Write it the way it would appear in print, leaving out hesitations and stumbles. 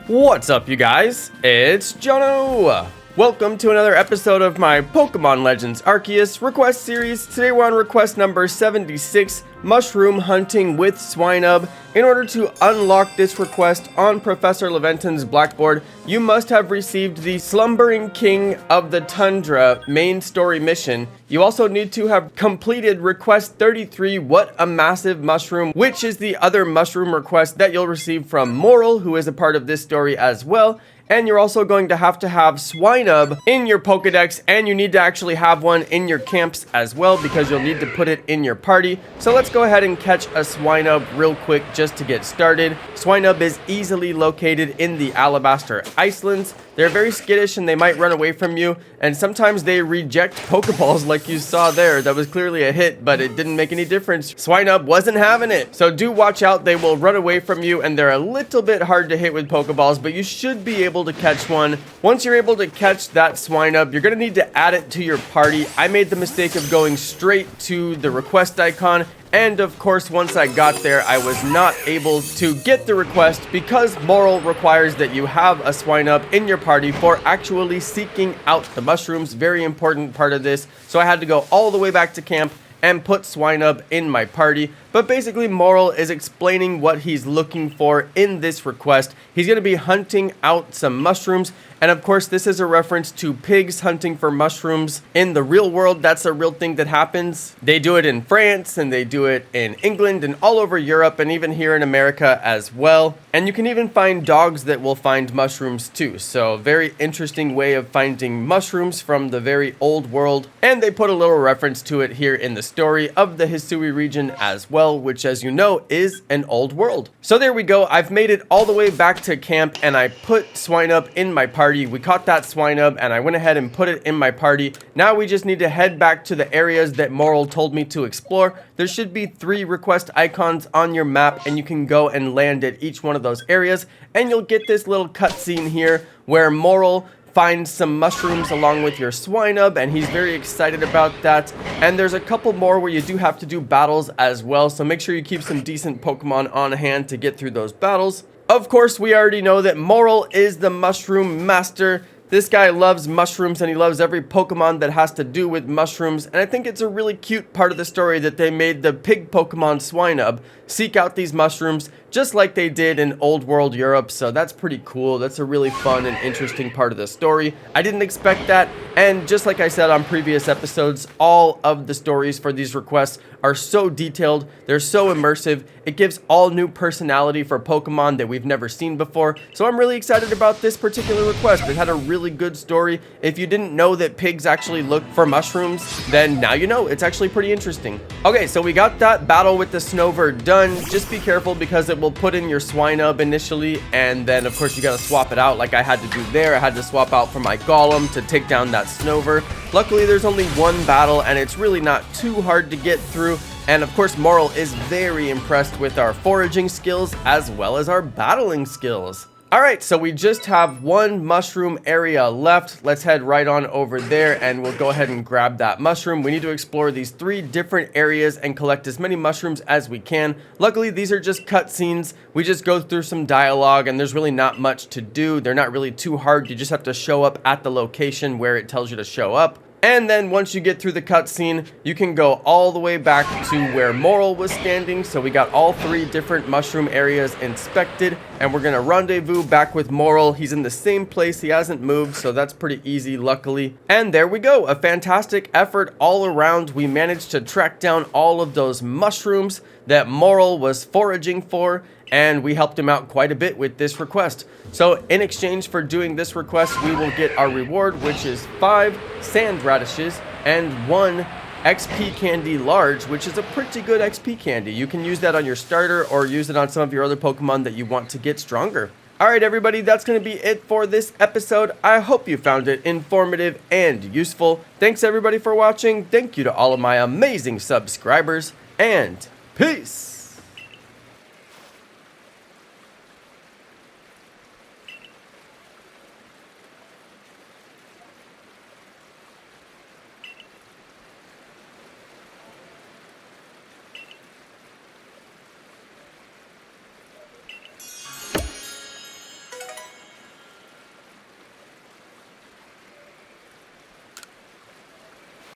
What's up, you guys? It's Jono! Welcome to another episode of my Pokemon Legends Arceus request series. Today we're on request number 76, Mushroom Hunting with Swinub. In order to unlock this request on Professor Laventon's blackboard, you must have received the Slumbering King of the Tundra main story mission. You also need to have completed request 33, What a Massive Mushroom, which is the other mushroom request that you'll receive from Morel, who is a part of this story as well. And you're also going to have Swinub in your Pokedex, and you need to actually have one in your camps as well because you'll need to put it in your party. So let's go ahead and catch a Swinub real quick just to get started. Swinub is easily located in the Alabaster Icelands. They're very skittish and they might run away from you, and sometimes they reject Pokeballs like you saw there. That was clearly a hit, but it didn't make any difference. Swinub wasn't having it. So do watch out, they will run away from you and they're a little bit hard to hit with Pokeballs, but you should be able to catch one. Once you're able to catch that Swinub, you're going to need to add it to your party. I made the mistake of going straight to the request icon, and of course, once I got there, I was not able to get the request because Morel requires that you have a Swinub in your party for actually seeking out the mushrooms. Very important part of this. So I had to go all the way back to camp and put Swinub in my party. But basically, Morel is explaining what he's looking for in this request. He's going to be hunting out some mushrooms. And of course, this is a reference to pigs hunting for mushrooms in the real world. That's a real thing that happens. They do it in France, and they do it in England, and all over Europe, and even here in America as well. And you can even find dogs that will find mushrooms too. So very interesting way of finding mushrooms from the very old world. And they put a little reference to it here in the story of the Hisui region as well, which, as you know, is an old world. So there we go. I've made it all the way back to camp, and I put Swinub in my party. We caught that Swinub, and I went ahead and put it in my party. Now we just need to head back to the areas that Morel told me to explore. There should be 3 request icons on your map, and you can go and land at each one of those areas, and you'll get this little cutscene here where Morel finds some mushrooms along with your Swinub, and he's very excited about that. And there's a couple more where you do have to do battles as well, so make sure you keep some decent Pokemon on hand to get through those battles. Of course, we already know that Morel is the mushroom master. This guy loves mushrooms, and he loves every Pokemon that has to do with mushrooms. And I think it's a really cute part of the story that they made the pig Pokemon Swinub seek out these mushrooms just like they did in Old World Europe. So that's pretty cool. That's a really fun and interesting part of the story. I didn't expect that. And just like I said on previous episodes, all of the stories for these requests are so detailed. They're so immersive. It gives all new personality for Pokemon that we've never seen before. So I'm really excited about this particular request. It had a really good story. If you didn't know that pigs actually look for mushrooms, then now you know. It's actually pretty interesting. Okay, so we got that battle with the Snover done. Just be careful because it will put in your Swinub initially, and then of course you gotta swap it out like I had to do there. I had to swap out for my Golem to take down that Snover. Luckily there's only one battle, and it's really not too hard to get through. And of course, Morel is very impressed with our foraging skills as well as our battling skills. Alright, so we just have one mushroom area left. Let's head right on over there, and we'll go ahead and grab that mushroom. We need to explore these 3 different areas and collect as many mushrooms as we can. Luckily, these are just cutscenes. We just go through some dialogue, and there's really not much to do. They're not really too hard. You just have to show up at the location where it tells you to show up. And then once you get through the cutscene, you can go all the way back to where Morel was standing. So we got all 3 different mushroom areas inspected, and we're going to rendezvous back with Morel. He's in the same place. He hasn't moved, so that's pretty easy, luckily. And there we go. A fantastic effort all around. We managed to track down all of those mushrooms that Morel was foraging for, and we helped him out quite a bit with this request. So in exchange for doing this request, we will get our reward, which is 5 sand radishes and 1 XP candy large, which is a pretty good XP candy. You can use that on your starter or use it on some of your other Pokemon that you want to get stronger. Alright everybody, that's going to be it for this episode. I hope you found it informative and useful. Thanks everybody for watching. Thank you to all of my amazing subscribers, and peace!